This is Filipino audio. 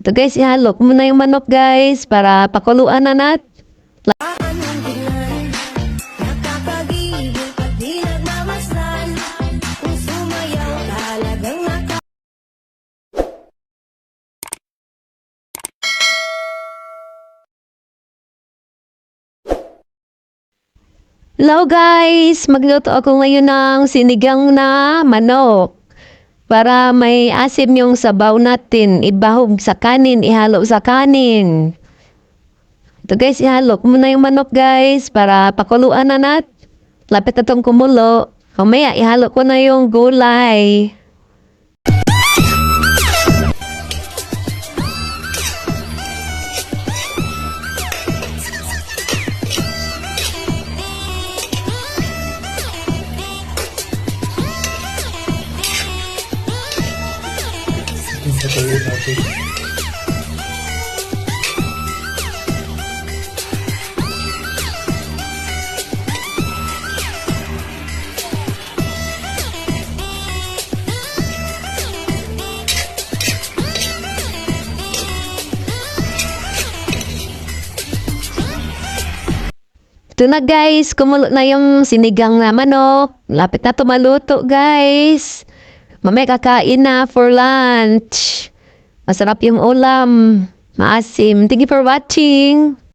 Ito guys, ihalo ko muna yung manok guys para pakuluan na nat. Hello guys! Magluto ako ngayon ng sinigang na manok. Para may asim yung sabaw natin. Ibahog sa kanin, ihalo sa kanin. Ito guys, ihalo ko muna yung manok guys para pakuluan na nat. Lapit na itong kumulo. Mamaya, ihalo ko na yung gulay. Ito na guys, kumulo na yung sinigang na manok. Lapit na tumaluto guys. Mamaya kakain na for lunch. Masarap yung ulam. Maasim. Thank you for watching.